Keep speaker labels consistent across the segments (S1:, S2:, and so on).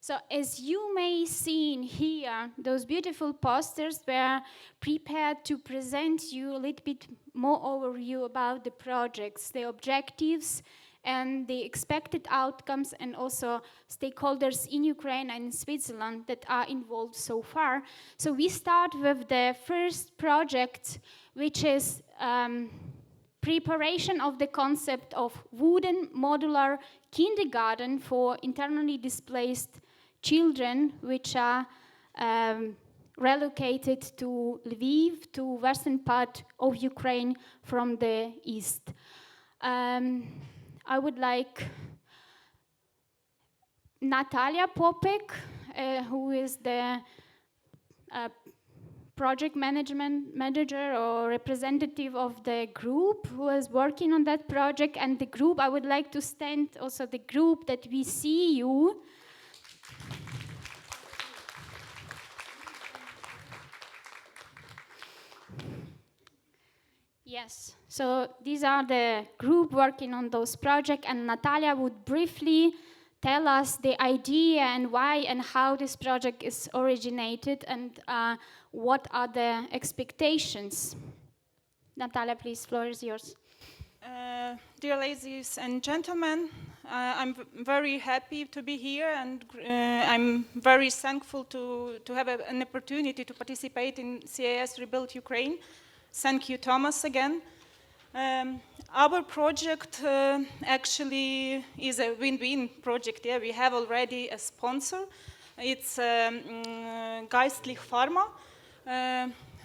S1: So as you may see in here, those beautiful posters were prepared to present you a little bit more overview about the projects, the objectives, and the expected outcomes, and also stakeholders in Ukraine and in Switzerland that are involved so far. So we start with the first project, which is preparation of the concept of wooden modular kindergarten for internally displaced children, which are relocated to Lviv, to western part of Ukraine from the east. I would like Natalia Popek, who is the project management manager or representative of the group who is working on that project. And the group, I would like to stand also the group that we see you. Yes, so these are the group working on those projects, and Natalia would briefly tell us the idea and why and how this project is originated, and what are the expectations. Natalia, please, floor is yours.
S2: Dear ladies and gentlemen, I'm very happy to be here, and I'm very thankful to have an opportunity to participate in CAS Rebuild Ukraine. Thank you, Thomas, again. Our project actually is a win-win project. Yeah, we have already a sponsor. It's Geistlich Pharma.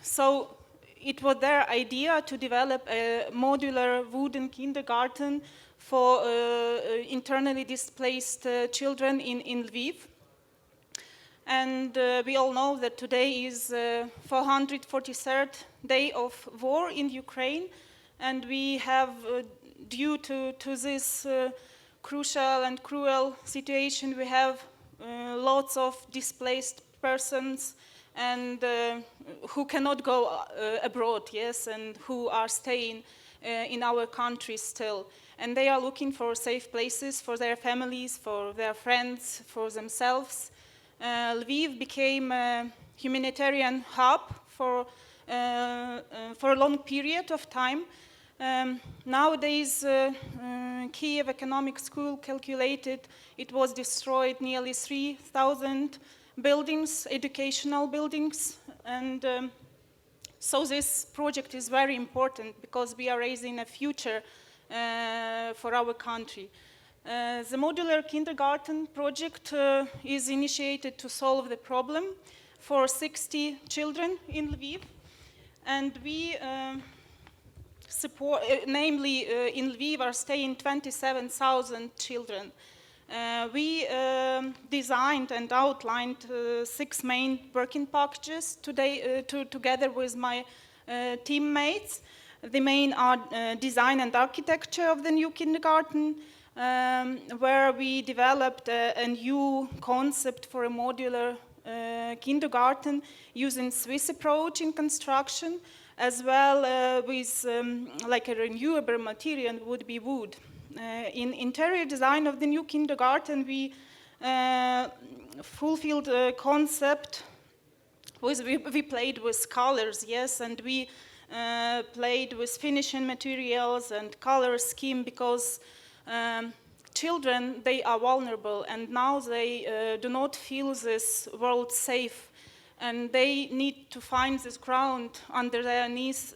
S2: So it was their idea to develop a modular wooden kindergarten for internally displaced children in Lviv. And we all know that today is 443rd day of war in Ukraine, and we have, due to this crucial and cruel situation, we have lots of displaced persons and who cannot go abroad, yes, and who are staying in our country still. And they are looking for safe places for their families, for their friends, for themselves. Lviv became a humanitarian hub for a long period of time. Nowadays, Kiev Economic School calculated it was destroyed nearly 3,000 buildings, educational buildings, and so this project is very important because we are raising a future for our country. The modular kindergarten project is initiated to solve the problem for 60 children in Lviv, and we support, namely in Lviv are staying 27,000 children. We designed and outlined 6 main working packages today, together with my teammates. The main are design and architecture of the new kindergarten, where we developed a new concept for a modular kindergarten using Swiss approach in construction, as well with like a renewable material would be wood. In interior design of the new kindergarten, we fulfilled a concept. We played with colors, yes, and we played with finishing materials and color scheme because children, they are vulnerable, and now they do not feel this world safe, and they need to find this ground under their knees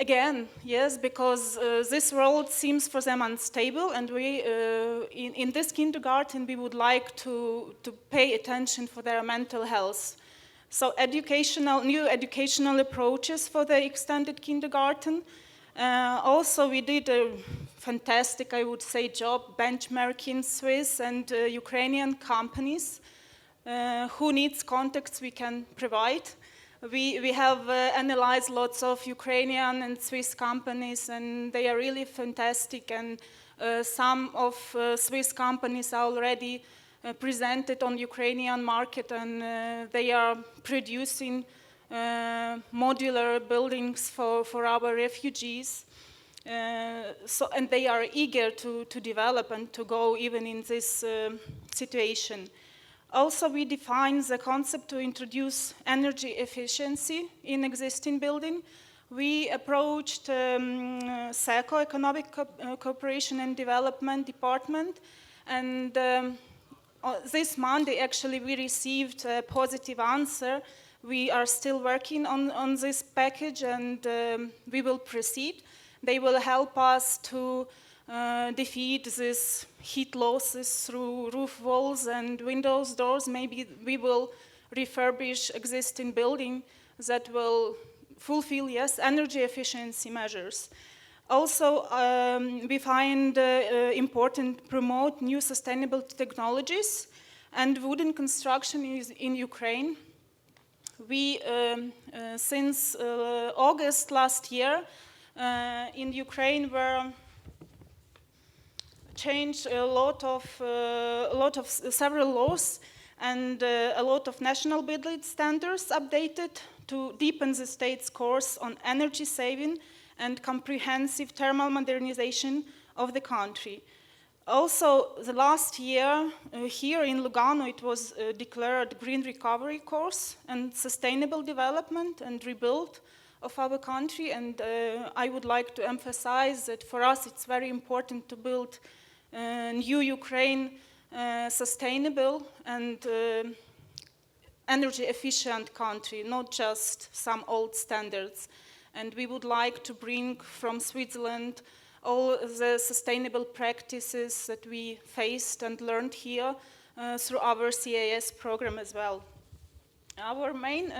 S2: again, yes, because this world seems for them unstable, and we, in this kindergarten, we would like to pay attention for their mental health. So new educational approaches for the extended kindergarten. Also, we did a fantastic, I would say, job benchmarking Swiss and Ukrainian companies. Who needs contacts we can provide. We have analyzed lots of Ukrainian and Swiss companies, and they are really fantastic, and some of Swiss companies are already presented on Ukrainian market, and they are producing modular buildings for our refugees. And they are eager to develop and to go even in this situation. Also, we define the concept to introduce energy efficiency in existing building. We approached SECO, Economic Cooperation and Development Department, and this Monday, actually, we received a positive answer. We are still working on this package, and we will proceed. They will help us to defeat these heat losses through roof walls and windows, doors. Maybe we will refurbish existing building that will fulfill, yes, energy efficiency measures. Also, we find important to promote new sustainable technologies and wooden construction in Ukraine. We, since August last year, in Ukraine were changed a lot of several laws and a lot of national building standards updated to deepen the state's course on energy saving and comprehensive thermal modernization of the country. Also, the last year, here in Lugano, it was declared Green Recovery course and sustainable development and rebuild of our country. And I would like to emphasize that for us, it's very important to build new Ukraine sustainable and energy efficient country, not just some old standards. And we would like to bring from Switzerland all the sustainable practices that we faced and learned here through our CAS program as well. Our main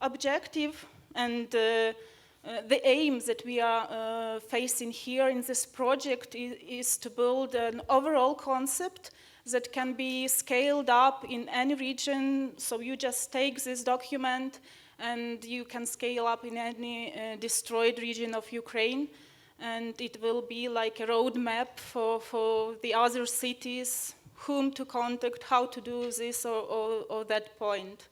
S2: objective and the aims that we are facing here in this project is to build an overall concept that can be scaled up in any region. So you just take this document and you can scale up in any destroyed region of Ukraine, and it will be like a roadmap for the other cities, whom to contact, how to do this or that point.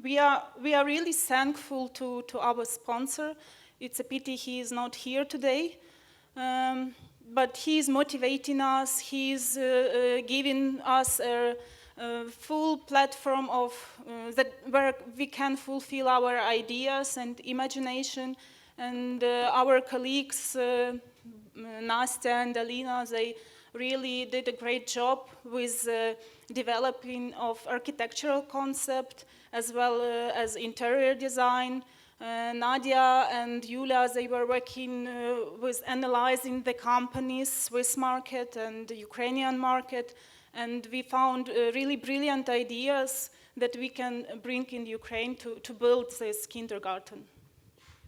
S2: We are really thankful to our sponsor. It's a pity he is not here today, but he is motivating us. He is giving us a full platform of that where we can fulfill our ideas and imagination. And our colleagues, Nastya and Alina, they really did a great job with developing of architectural concept as well as interior design. Nadia and Yulia, they were working with analyzing the companies, Swiss market and the Ukrainian market, and we found really brilliant ideas that we can bring in Ukraine to build this kindergarten.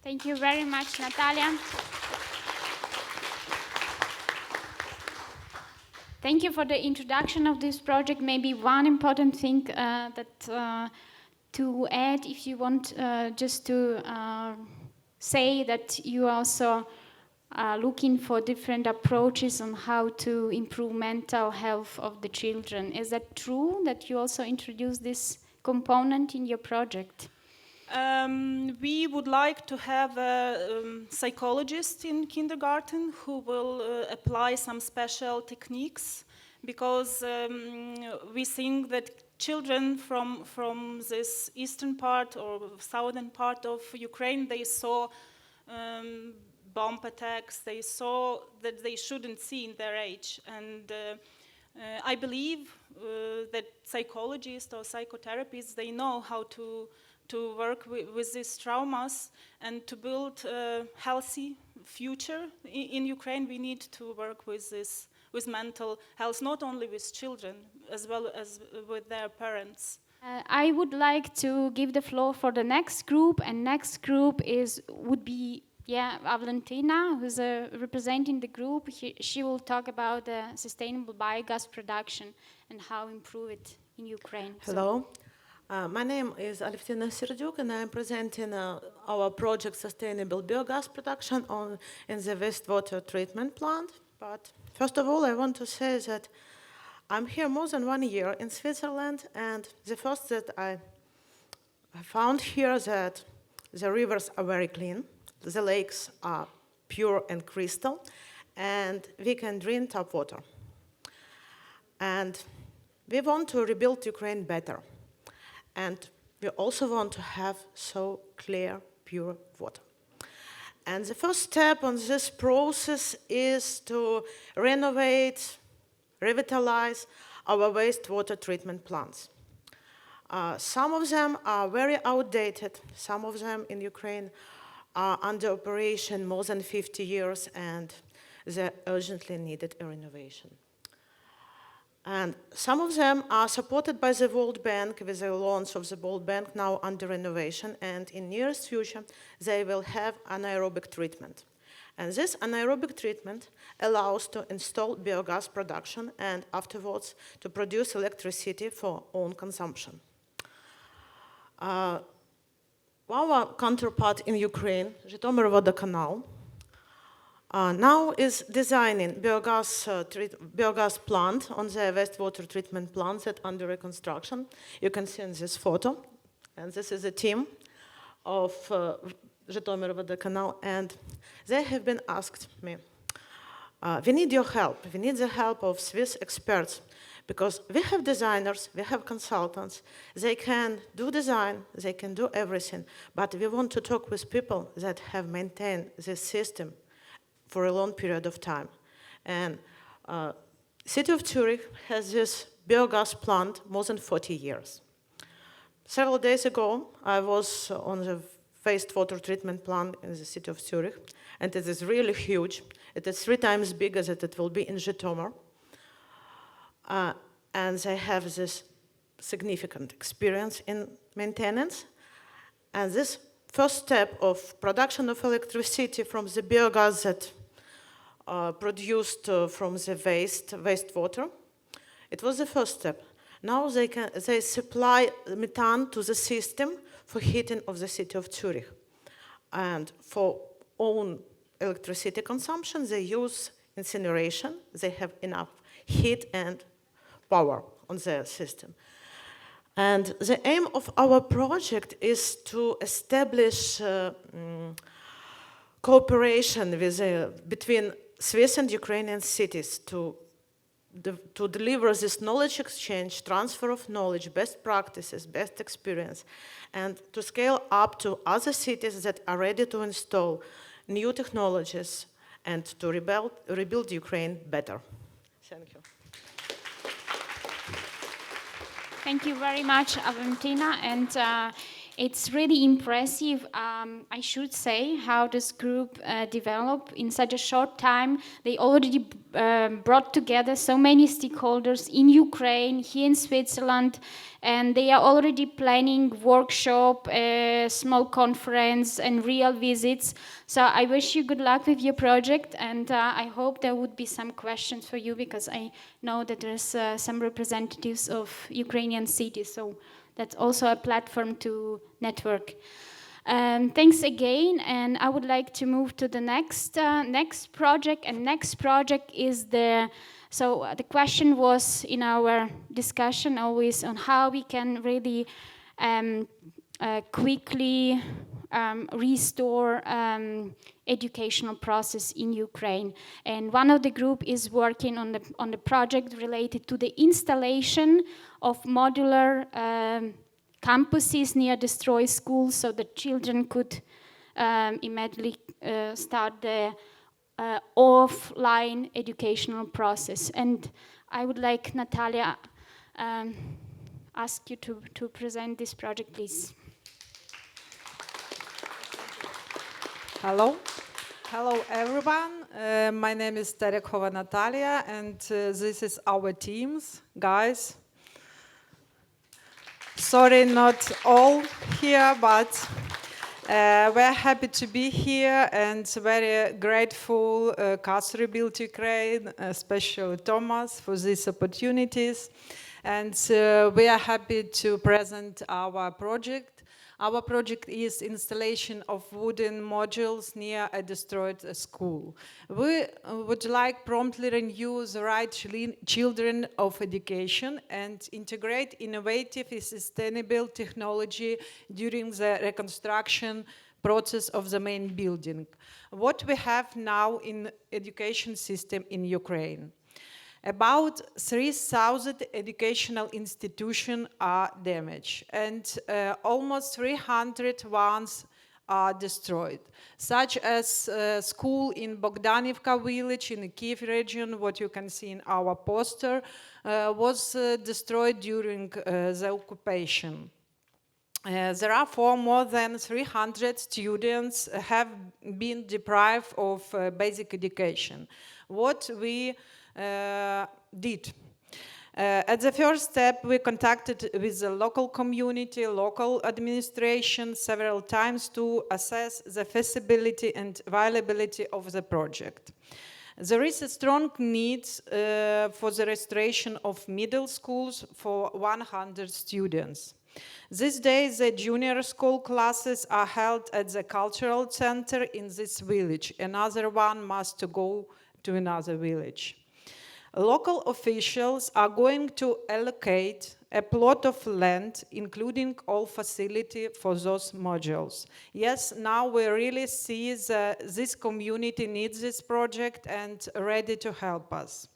S1: Thank you very much, Natalia. Thank you for the introduction of this project. Maybe one important thing to add, if you want, just to say that you also are looking for different approaches on how to improve mental health of the children. Is that true, that you also introduced this component in your project?
S2: We would like to have a psychologist in kindergarten who will apply some special techniques, because we think that children from this eastern part or southern part of Ukraine, they saw bomb attacks, they saw that they shouldn't see in their age. And I believe that psychologists or psychotherapists, they know how to work with these traumas and to build a healthy future. In Ukraine, we need to work with this, with mental health, not only with children, as well as with their parents.
S1: I would like to give the floor for the next group, and next group would be Valentina, who's representing the group. She will talk about the sustainable biogas production and how improve it in Ukraine.
S3: Hello. My name is Alevtina Serdyuk, and I'm presenting our project Sustainable Biogas Production in the wastewater treatment plant. But first of all, I want to say that I'm here more than 1 year in Switzerland, and the first that I found here that the rivers are very clean, the lakes are pure and crystal, and we can drink tap water. And we want to rebuild Ukraine better. And we also want to have so clear, pure water. And the first step on this process is to renovate, revitalize our wastewater treatment plants. Some of them are very outdated. Some of them in Ukraine are under operation more than 50 years, and they urgently needed a renovation. And some of them are supported by the World Bank with the loans of the World Bank now under renovation, and in nearest future they will have anaerobic treatment. And this anaerobic treatment allows to install biogas production and afterwards to produce electricity for own consumption. Our counterpart in Ukraine, Zhytomyr now is designing biogas plant on the wastewater treatment plant that under reconstruction. You can see in this photo, and this is a team of Zhytomyr, and they have been asked me, we need your help, we need the help of Swiss experts, because we have designers, we have consultants, they can do design, they can do everything, but we want to talk with people that have maintained this system for a long period of time. And City of Zurich has this biogas plant more than 40 years. Several days ago, I was on the wastewater treatment plant in the city of Zurich, and it is really huge. It is 3 times bigger than it will be in Zhytomyr. And they have this significant experience in maintenance. And this first step of production of electricity from the biogas that produced from the wastewater, it was the first step. Now they supply methane to the system for heating of the city of Zurich. And for own electricity consumption, they use incineration. They have enough heat and power on their system. And the aim of our project is to establish cooperation between Swiss and Ukrainian cities to deliver this knowledge exchange, transfer of knowledge, best practices, best experience, and to scale up to other cities that are ready to install new technologies and to rebuild Ukraine better. Thank you.
S1: Thank you very much, Valentina, and it's really impressive, I should say, how this group developed in such a short time. They already brought together so many stakeholders in Ukraine, here in Switzerland, and they are already planning workshop, small conference, and real visits. So I wish you good luck with your project, and I hope there would be some questions for you, because I know that there's some representatives of Ukrainian cities, so that's also a platform to network. Thanks again, and I would like to move to the next project. And next project is the question was in our discussion always on how we can really quickly restore educational process in Ukraine. And one of the group is working on the project related to the installation of modular campuses near destroyed schools, so that children could immediately start the offline educational process. And I would like Natalia ask you to present this project, please.
S4: Hello. Hello, everyone. My name is Terekhova Natalia, and this is our teams, guys. Sorry, not all here, but we're happy to be here and very grateful CAS Rebuild Ukraine, especially Thomas, for these opportunities. And we are happy to present our project. Our project is installation of wooden modules near a destroyed school. We would like promptly renew the right children of education and integrate innovative and sustainable technology during the reconstruction process of the main building. What we have now in education system in Ukraine. About 3,000 educational institutions are damaged, and almost 300 ones are destroyed, such as a school in Bogdanivka village in the Kiev region, what you can see in our poster, was destroyed during the occupation. Therefore, more than 300 students have been deprived of basic education. What we did. At the first step, we contacted with the local community, local administration several times to assess the feasibility and viability of the project. There is a strong need for the restoration of middle schools for 100 students. These days, the junior school classes are held at the cultural center in this village. Another one must go to another village. Local officials are going to allocate a plot of land, including all facility for those modules. Yes, now we really see that this community needs this project and ready to help us.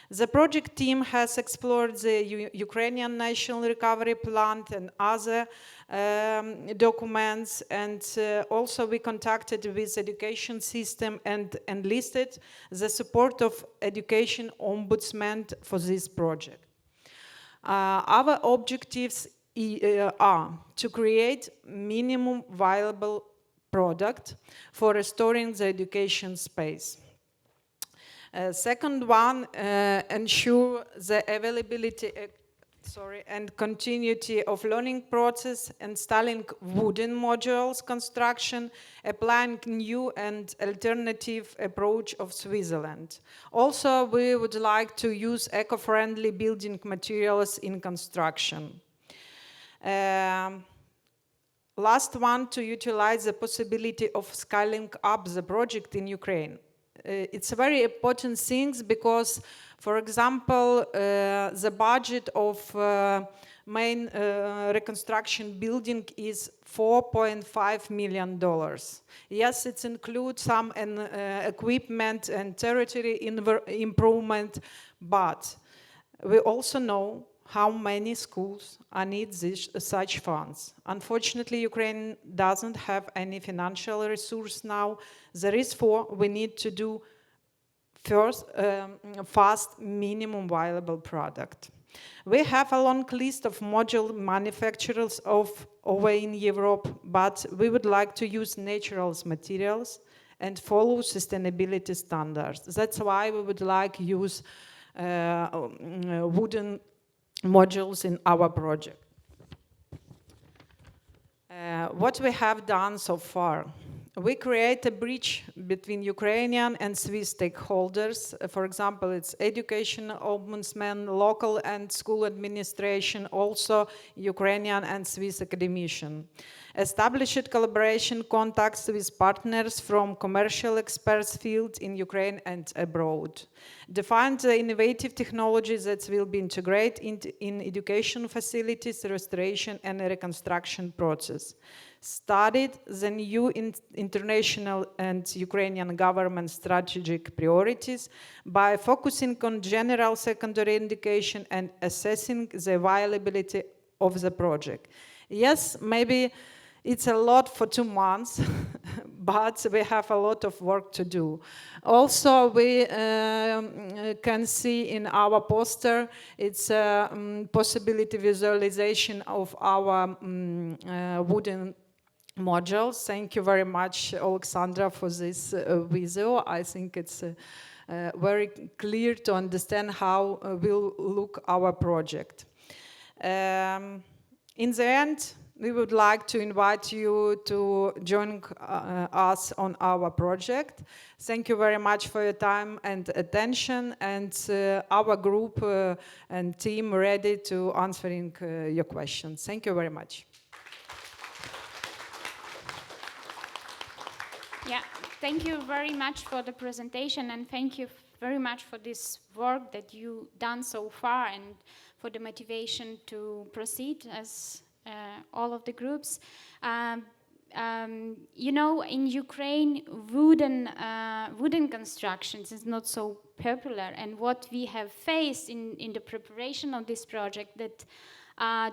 S4: The project team has explored the Ukrainian National Recovery Plan and other documents, and also we contacted with education system and enlisted the support of education ombudsman for this project. Our objectives are to create minimum viable product for restoring the education space. Second one, ensure the availability and continuity of learning process, installing wooden modules construction, applying new and alternative approach of Switzerland. Also, we would like to use eco-friendly building materials in construction. Last one, to utilize the possibility of scaling up the project in Ukraine. It's a very important thing because, for example, the budget of main reconstruction building is $4.5 million. Yes, it includes some equipment and territory improvement, but we also know how many schools need such funds. Unfortunately, Ukraine doesn't have any financial resource now. Therefore, we need to do first fast minimum viable product. We have a long list of module manufacturers over in Europe, but we would like to use natural materials and follow sustainability standards. That's why we would like to use wooden modules in our project. What we have done so far. We create a bridge between Ukrainian and Swiss stakeholders. For example, it's education ombudsman, local and school administration, also Ukrainian and Swiss academician. Established collaboration contacts with partners from commercial experts field in Ukraine and abroad. Defined the innovative technologies that will be integrated in education facilities, restoration and reconstruction process. Studied the new international and Ukrainian government strategic priorities by focusing on general secondary education and assessing the viability of the project. Yes, maybe it's a lot for 2 months, but we have a lot of work to do. Also, we can see in our poster, it's a possibility visualization of our wooden modules. Thank you very much, Alexandra, for this video. I think it's very clear to understand how will look our project. In the end, we would like to invite you to join us on our project. Thank you very much for your time and attention, and our group and team ready to answering your questions. Thank you very much.
S1: Yeah, thank you very much for the presentation, and thank you very much for this work that you've done so far and for the motivation to proceed as all of the groups. You know, in Ukraine, wooden constructions is not so popular. And what we have faced in the preparation of this project, that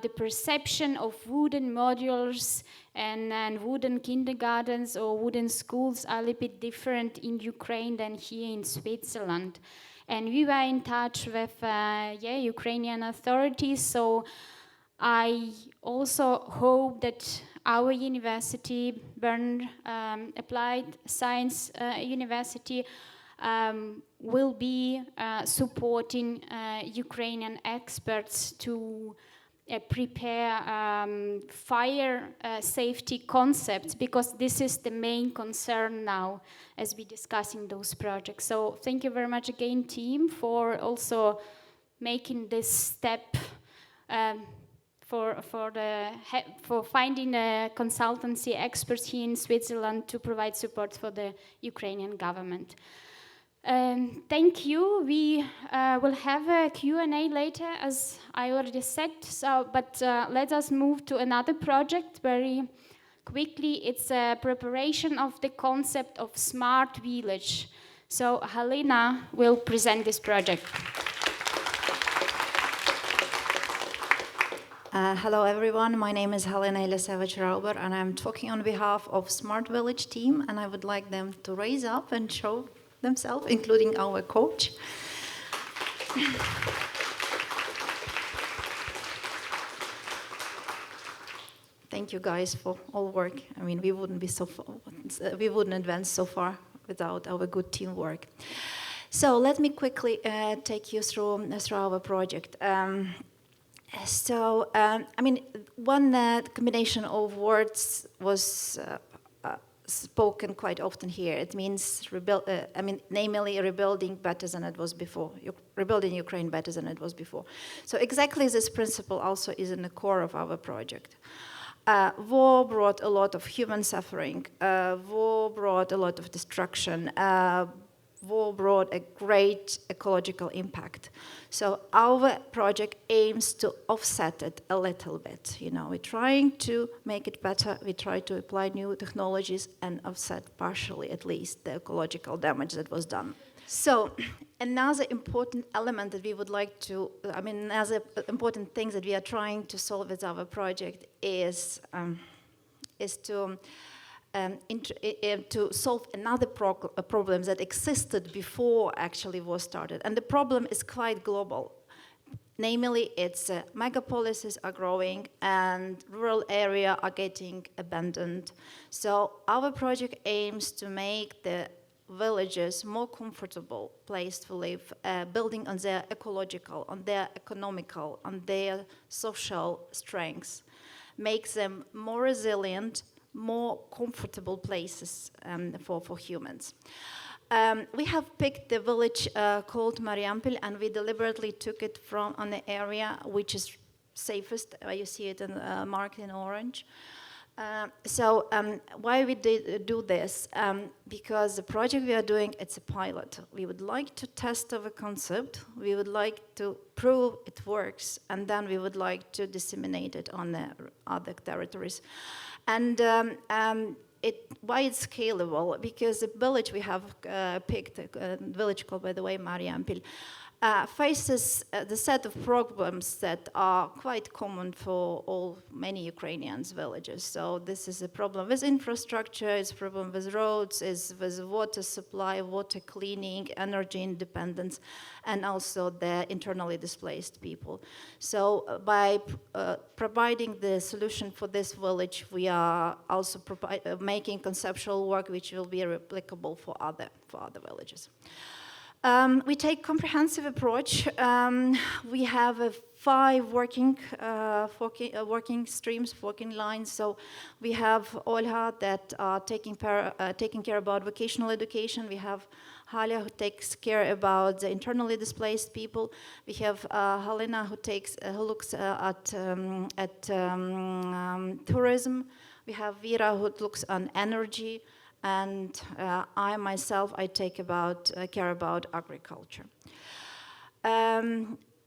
S1: the perception of wooden modules and wooden kindergartens or wooden schools are a little bit different in Ukraine than here in Switzerland. And we were in touch with Ukrainian authorities, so I also hope that our university, Bern Applied Science University, will be supporting Ukrainian experts to prepare fire safety concepts, because this is the main concern now as we discussing those projects. So thank you very much again, team, for also making this step for finding the consultancy experts here in Switzerland to provide support for the Ukrainian government. Thank you. We will have a Q&A later, as I already said. But let us move to another project very quickly. It's a preparation of the concept of smart village. So Halina will present this project.
S5: Hello everyone, my name is Helena Ilisevich-Rauber and I'm talking on behalf of Smart Village team, and I would like them to raise up and show themselves, including our coach. Thank you guys for all work. I mean, we wouldn't advance so far without our good teamwork. So let me quickly take you through our project. I mean, one combination of words was spoken quite often here. It means namely rebuilding better than it was before, rebuilding Ukraine better than it was before. So exactly this principle also is in the core of our project. War brought a lot of human suffering. War brought a lot of destruction. War brought a great ecological impact. So our project aims to offset it a little bit. You know, we're trying to make it better. We try to apply new technologies and offset partially, at least, the ecological damage that was done. So another important element that we would like to, another important thing that we are trying to solve with our project is to solve another problem that existed before actually war started. And the problem is quite global. Namely, it's megapolises are growing and rural areas are getting abandoned. So our project aims to make the villages more comfortable place to live, building on their ecological, on their economical, on their social strengths, makes them more resilient, more comfortable places for humans. We have picked the village called Mariampol, and we deliberately took it from an area which is safest. You see it marked in orange. Why we did do this? Because the project we are doing, it's a pilot. We would like to test our concept. We would like to prove it works, and then we would like to disseminate it on the other territories. And why it's scalable? Because the village we have picked, a village called, by the way, Mariampol, faces the set of problems that are quite common for many Ukrainian villages. So this is a problem with infrastructure, it's a problem with roads, it's with water supply, water cleaning, energy independence, and also the internally displaced people. So by providing the solution for this village, we are also making conceptual work which will be replicable for other villages. We take comprehensive approach. We have 5 working streams, working lines. So we have Olha that are taking care about vocational education. We have Halia who takes care about the internally displaced people. We have Halina who looks at tourism. We have Vera who looks on energy. And I myself, care about agriculture.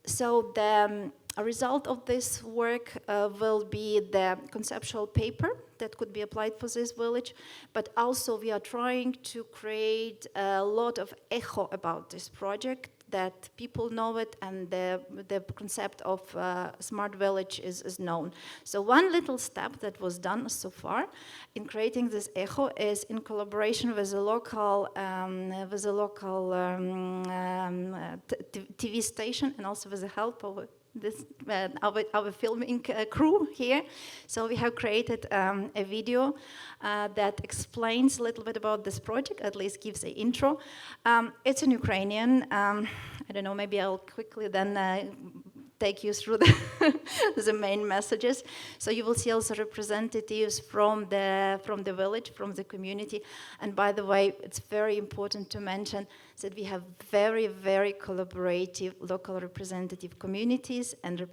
S5: So the A result of this work will be the conceptual paper that could be applied for this village, but also we are trying to create a lot of echo about this project, that people know it and the concept of smart village is known. So one little step that was done so far in creating this echo is in collaboration with a local, TV station, and also with the help of this, our filming crew here. So we have created a video that explains a little bit about this project, at least gives an intro. It's in Ukrainian. I don't know, maybe I'll quickly then take you through the main messages. So you will see also representatives from the village, from the community. And by the way, it's very important to mention that we have very, very collaborative local representative communities and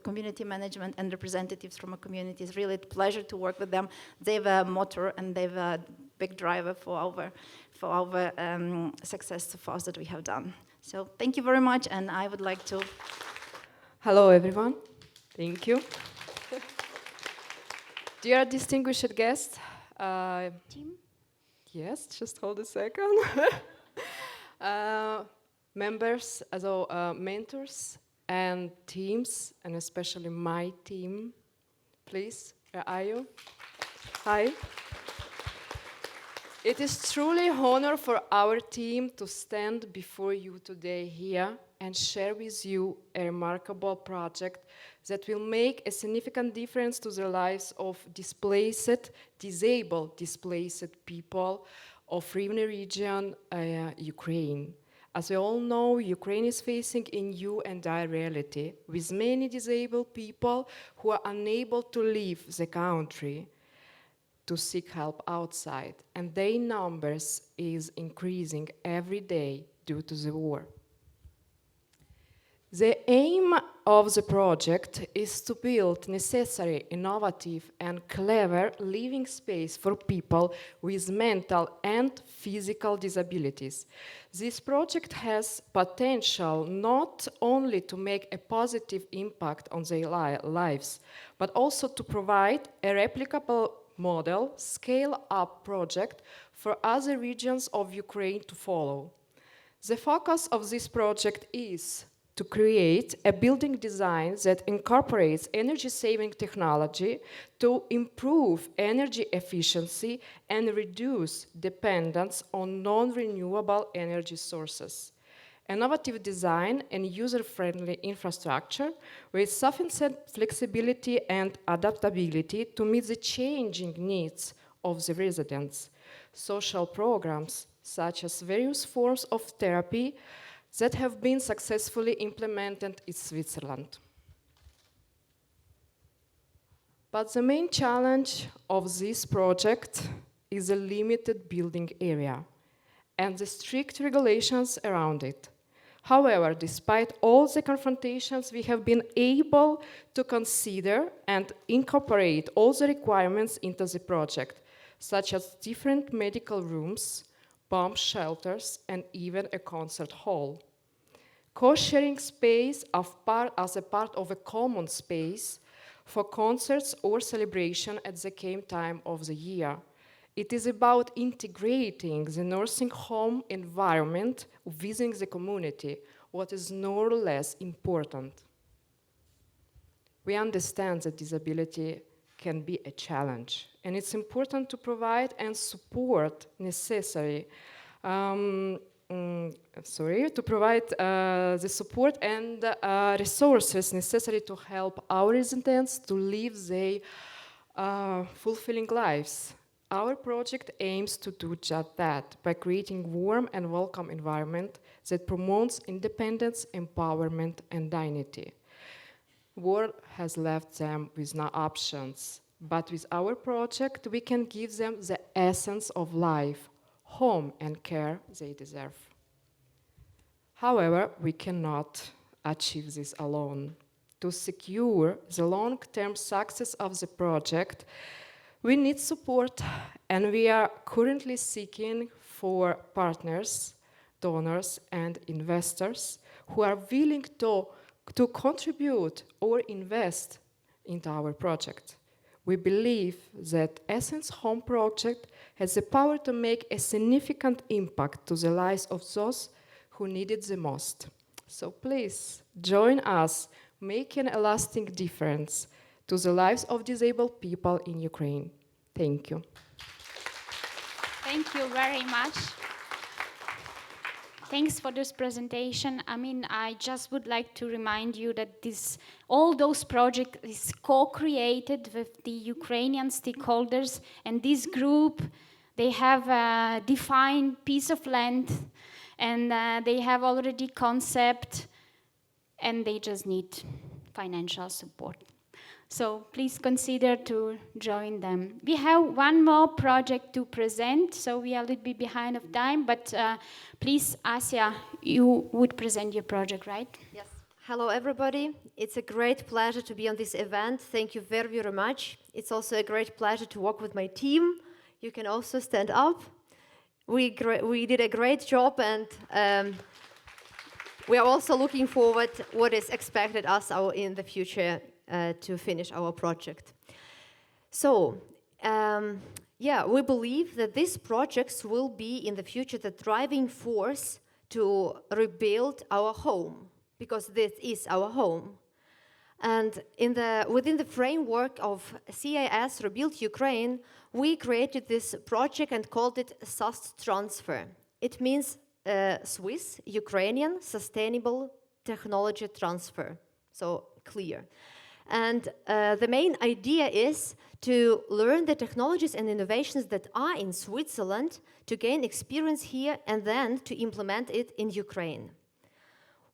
S5: community management and representatives from a community. It's really a pleasure to work with them. They're a motor and they're a big driver for our success so far that we have done. So thank you very much, and I would like to...
S6: Hello, everyone. Thank you. Dear distinguished guests,
S1: Team?
S6: yes, just hold a second. Members, mentors and teams, and especially my team, please, where are you? Hi. It is truly an honor for our team to stand before you today here and share with you a remarkable project that will make a significant difference to the lives of disabled displaced people of Rivne region, Ukraine. As we all know, Ukraine is facing a new and dire reality, with many disabled people who are unable to leave the country to seek help outside, and their numbers is increasing every day due to the war. The aim of the project is to build necessary, innovative, and clever living space for people with mental and physical disabilities. This project has potential not only to make a positive impact on their lives, but also to provide a replicable model, scale-up project for other regions of Ukraine to follow. The focus of this project is to create a building design that incorporates energy-saving technology to improve energy efficiency and reduce dependence on non-renewable energy sources. Innovative design and user-friendly infrastructure with sufficient flexibility and adaptability to meet the changing needs of the residents. Social programs, such as various forms of therapy that have been successfully implemented in Switzerland. But the main challenge of this project is a limited building area and the strict regulations around it. However, despite all the confrontations, we have been able to consider and incorporate all the requirements into the project, such as different medical rooms, bomb shelters, and even a concert hall. Co-sharing space as a part of a common space for concerts or celebration at the same time of the year. It is about integrating the nursing home environment within the community, what is no less important. We understand that disability can be a challenge, and it's important to provide and support necessary, the support and resources necessary to help our residents to live their fulfilling lives. Our project aims to do just that by creating warm and welcome environment that promotes independence, empowerment, and dignity. War has left them with no options, but with our project, we can give them the essence of life, home and care they deserve. However, we cannot achieve this alone. To secure the long-term success of the project, we need support, and we are currently seeking for partners, donors, and investors who are willing to to contribute or invest into our project. We believe that Essence Home project has the power to make a significant impact to the lives of those who need it the most. So please join us making a lasting difference to the lives of disabled people in Ukraine. Thank you.
S1: Thank you very much. Thanks for this presentation. I mean, I just would like to remind you that all those projects is co-created with the Ukrainian stakeholders, and this group, they have a defined piece of land, and they have already concept, and they just need financial support. So please consider to join them. We have one more project to present, so we are a little bit behind of time, but please, Asia, you would present your project, right?
S7: Yes. Hello, everybody. It's a great pleasure to be on this event. Thank you very, very much. It's also a great pleasure to work with my team. You can also stand up. We did a great job, and we are also looking forward what is expected us in the future to finish our project. So, we believe that these projects will be in the future the driving force to rebuild our home, because this is our home. And within the framework of CAS Rebuild Ukraine, we created this project and called it SUS Transfer. It means Swiss Ukrainian Sustainable Technology Transfer. So clear. And the main idea is to learn the technologies and innovations that are in Switzerland, to gain experience here, and then to implement it in Ukraine.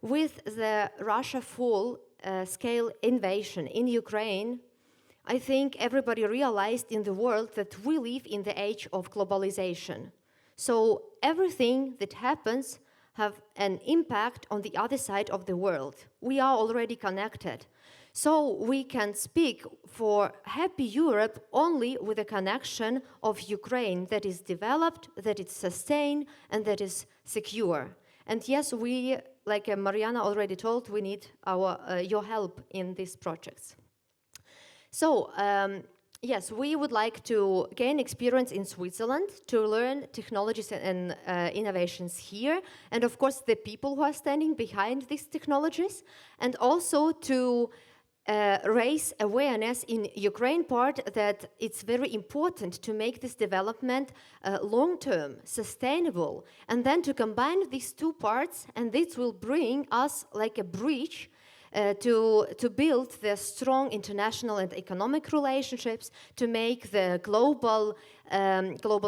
S7: With the Russia full-scale invasion in Ukraine, I think everybody realized in the world that we live in the age of globalization. So everything that happens have an impact on the other side of the world. We are already connected. So we can speak for happy Europe only with a connection of Ukraine that is developed, that is sustained, and that is secure. And yes, we, like Mariana already told, we need your help in these projects. So, yes, we would like to gain experience in Switzerland, to learn technologies and innovations here, and of course the people who are standing behind these technologies, and also to raise awareness in Ukraine part that it's very important to make this development long-term, sustainable, and then to combine these two parts, and this will bring us like a bridge to build the strong international and economic relationships, to make the global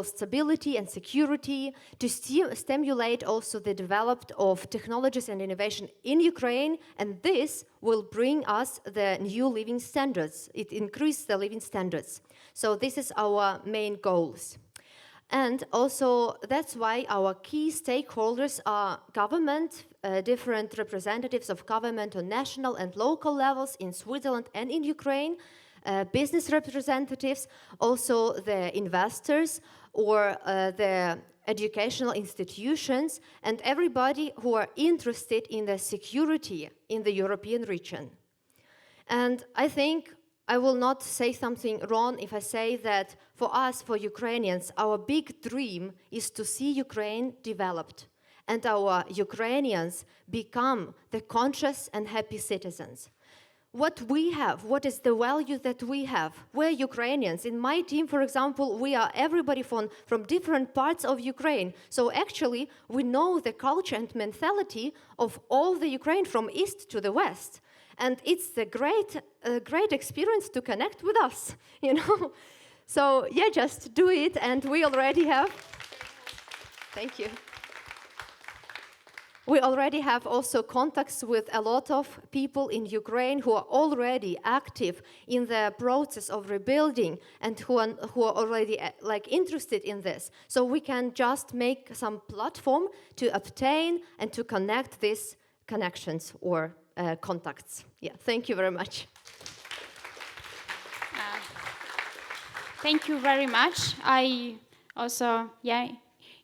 S7: stability and security, to stimulate also the development of technologies and innovation in Ukraine, and this will bring us the new living standards. It increases the living standards. So this is our main goals. And also, that's why our key stakeholders are government, different representatives of government on national and local levels in Switzerland and in Ukraine, business representatives, also the investors or the educational institutions, and everybody who are interested in the security in the European region. And I think I will not say something wrong if I say that for us, for Ukrainians, our big dream is to see Ukraine developed and our Ukrainians become the conscious and happy citizens. What we have, what is the value that we have? We're Ukrainians. In my team, for example, we are everybody from different parts of Ukraine. So actually, we know the culture and mentality of all the Ukraine from east to the west. And it's a great experience to connect with us, you know. So yeah, just do it, and we already have. Thank you. We already have also contacts with a lot of people in Ukraine who are already active in the process of rebuilding and who are already interested in this. So we can just make some platform to obtain and to connect these connections or contacts. Yeah, thank you very much.
S1: Thank you very much. I also,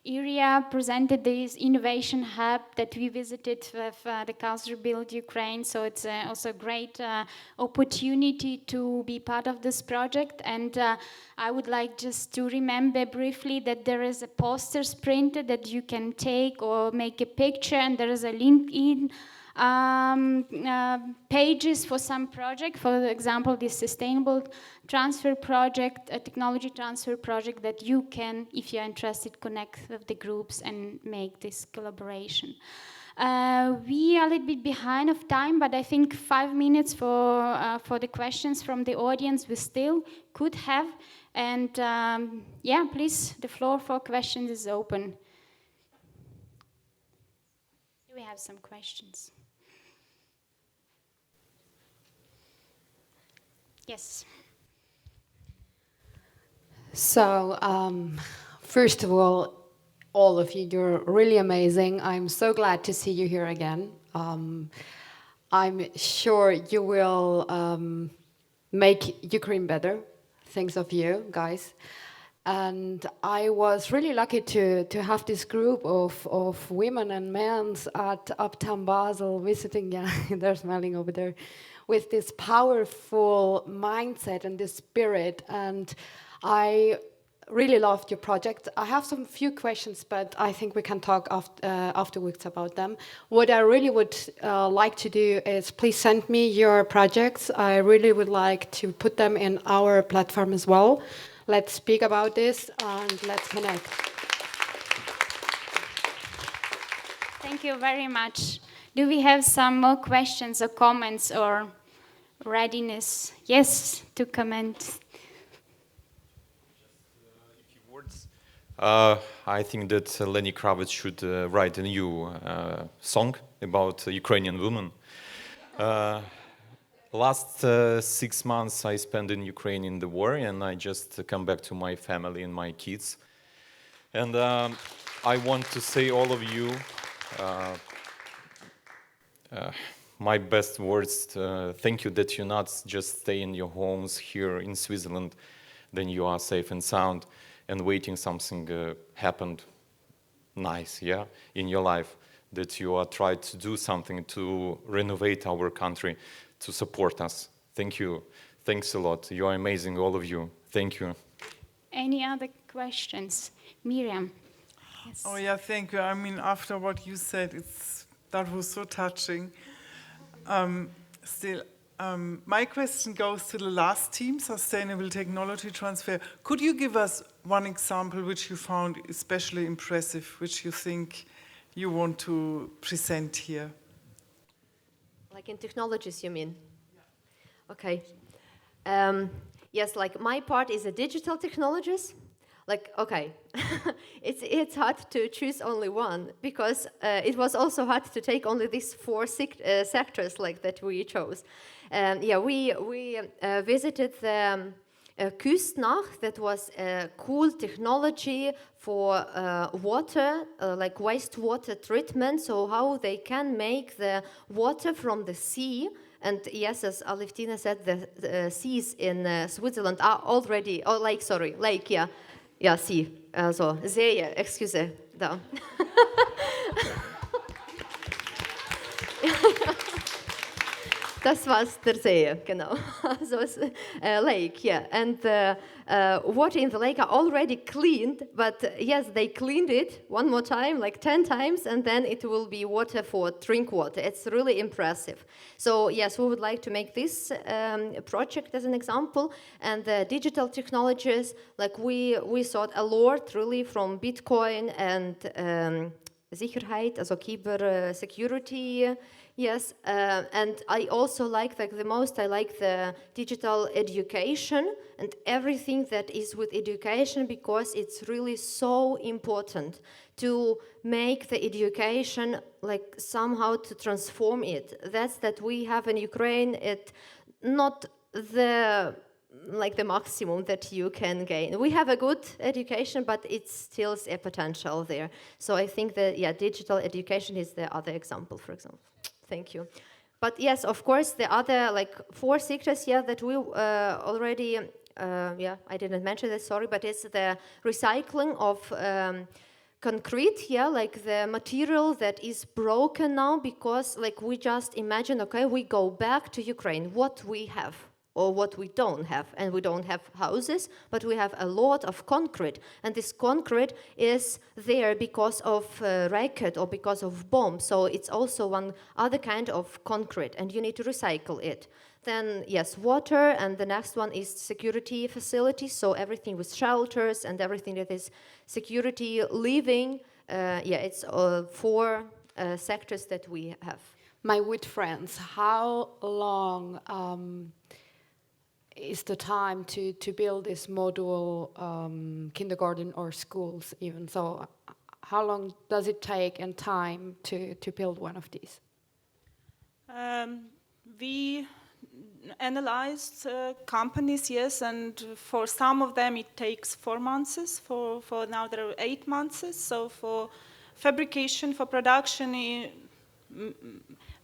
S1: Iria presented this innovation hub that we visited with the CAS Rebuild Ukraine. So it's also a great opportunity to be part of this project. And I would like just to remember briefly that there is a posters printed that you can take or make a picture, and there is a LinkedIn pages for some project, for example, this sustainable transfer project, a technology transfer project that you can, if you're interested, connect with the groups and make this collaboration. We are a little bit behind of time, but I think 5 minutes for the questions from the audience we still could have. And yeah, please, the floor for questions is open. Do we have some questions? Yes.
S8: So, first of all of you, you're really amazing. I'm so glad to see you here again. I'm sure you will make Ukraine better, thanks of you, guys. And I was really lucky to have this group of women and men at Uptown Basel visiting, yeah, they're smiling over there, with this powerful mindset and this spirit. And I really loved your project. I have some few questions, but I think we can talk afterwards about them. What I really would like to do is please send me your projects. I really would like to put them in our platform as well. Let's speak about this and let's connect.
S1: Thank you very much. Do we have some more questions or comments or readiness? Yes, to comment.
S9: I think that Lenny Kravitz should write a new song about Ukrainian women. Last 6 months I spent in Ukraine in the war, and I just come back to my family and my kids. And I want to say all of you my best words. Thank you that you not just stay in your homes here in Switzerland, then you are safe and sound and waiting something happened nice, yeah, in your life, that you are trying to do something to renovate our country, to support us. Thank you. Thanks a lot. You are amazing, all of you. Thank you.
S1: Any other questions? Miriam. Yes.
S10: Oh yeah, thank you. I mean, after what you said, that was so touching. My question goes to the last team, Sustainable Technology Transfer. Could you give us one example which you found especially impressive, which you think you want to present here?
S7: Like in technologies, you mean? Yeah. Okay. Yes, like my part is a digital technologies. Like, okay, it's hard to choose only one, because it was also hard to take only these 4 sectors like that we chose. Yeah, we visited the Küstnacht, that was a cool technology for water, like wastewater treatment, so how they can make the water from the sea. And yes, as Aleftina said, the seas in Switzerland are already, lake, yeah. Ja, Sie, also See, excuse, da. Das war's, der See, genau. So it's lake, yeah. And water in the lake are already cleaned, but yes, they cleaned it one more time, like 10 times, and then it will be water for drink water. It's really impressive. So yes, we would like to make this project as an example. And the digital technologies, like we thought a lot really from Bitcoin and Sicherheit, also cyber security. Yes, and I also like the most, I like the digital education and everything that is with education, because it's really so important to make the education like somehow to transform it. That's that we have in Ukraine, it not the maximum that you can gain. We have a good education, but it's still a potential there. So I think that, yeah, digital education is the other example, for example. Thank you. But yes, of course, the other 4 sectors, yeah, that we already, I didn't mention this, sorry, but it's the recycling of concrete, yeah, like the material that is broken now, because like we just imagine, okay, we go back to Ukraine, what we have or what we don't have, and we don't have houses, but we have a lot of concrete, and this concrete is there because of rocket or because of bomb, so it's also one other kind of concrete, and you need to recycle it. Then, yes, water, and the next one is security facilities, so everything with shelters and everything that is security, living, it's 4 sectors that we have.
S8: My wit friends, how long is the time to build this module kindergarten or schools even? So how long does it take and time to build one of these?
S2: We analyzed companies, yes, and for some of them it takes 4 months, for now there are 8 months, so for fabrication, for production,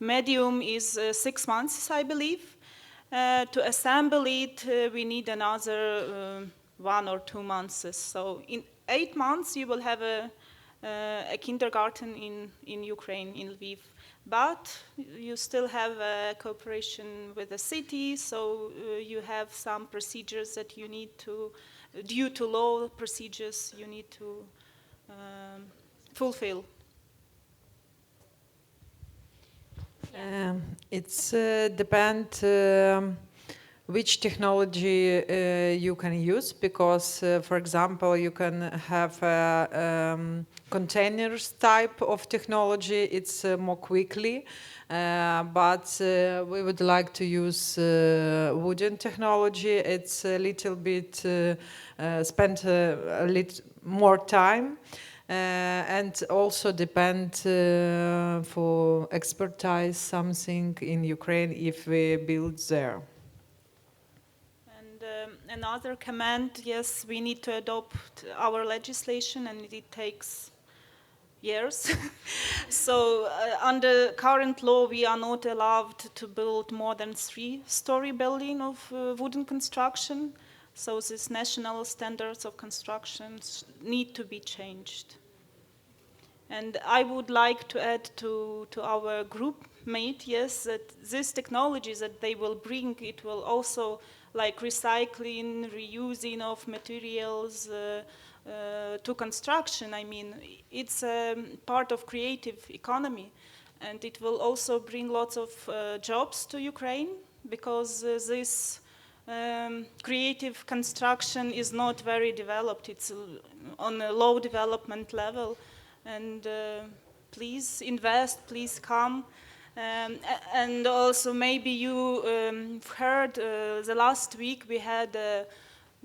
S2: medium is 6 months, I believe. To assemble it, we need another 1 or 2 months, so in 8 months you will have a kindergarten in Ukraine, in Lviv. But you still have a cooperation with the city, so you have some procedures that you need to, due to law procedures, you need to fulfill.
S4: It's depend which technology you can use, because, for example, you can have containers type of technology, it's more quickly, but we would like to use wooden technology. It's a little bit, spend a little more time. And also depend for expertise something in Ukraine if we build there.
S2: And another comment, yes, we need to adopt our legislation, and it takes years. So under current law, we are not allowed to build more than 3-story building of wooden construction. So these national standards of construction need to be changed. And I would like to add to our group mate, yes, that these technologies that they will bring, it will also like recycling, reusing of materials to construction. I mean, it's a part of creative economy, and it will also bring lots of jobs to Ukraine, because this creative construction is not very developed. It's on a low development level. And please invest, please come. And also maybe you heard the last week we had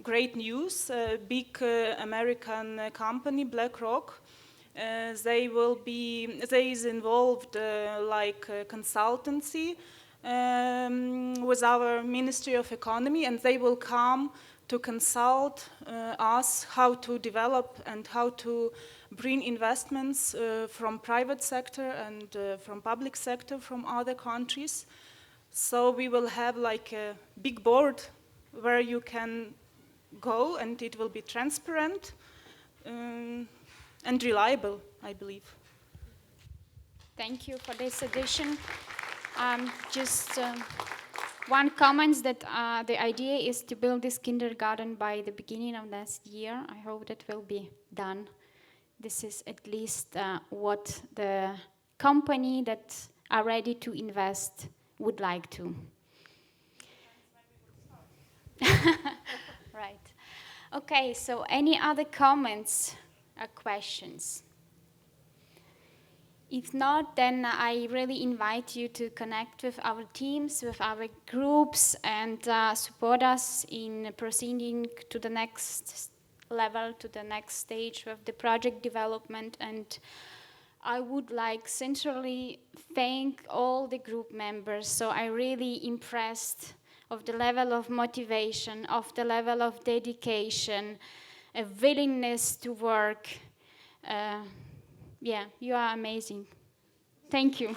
S2: great news, a big American company, BlackRock. They is involved like consultancy with our Ministry of Economy, and they will come to consult us how to develop and how to bring investments from private sector and from public sector from other countries. So we will have like a big board where you can go, and it will be transparent and reliable, I believe.
S1: Thank you for this addition. Just one comment that the idea is to build this kindergarten by the beginning of next year. I hope that will be done. This is at least what the company that are ready to invest would like to. Right. Okay, so any other comments or questions? If not, then I really invite you to connect with our teams, with our groups, and support us in proceeding to the next level, to the next stage of the project development. And I would like sincerely thank all the group members. So I'm really impressed of the level of motivation, of the level of dedication, a willingness to work. Yeah, you are amazing. Thank you.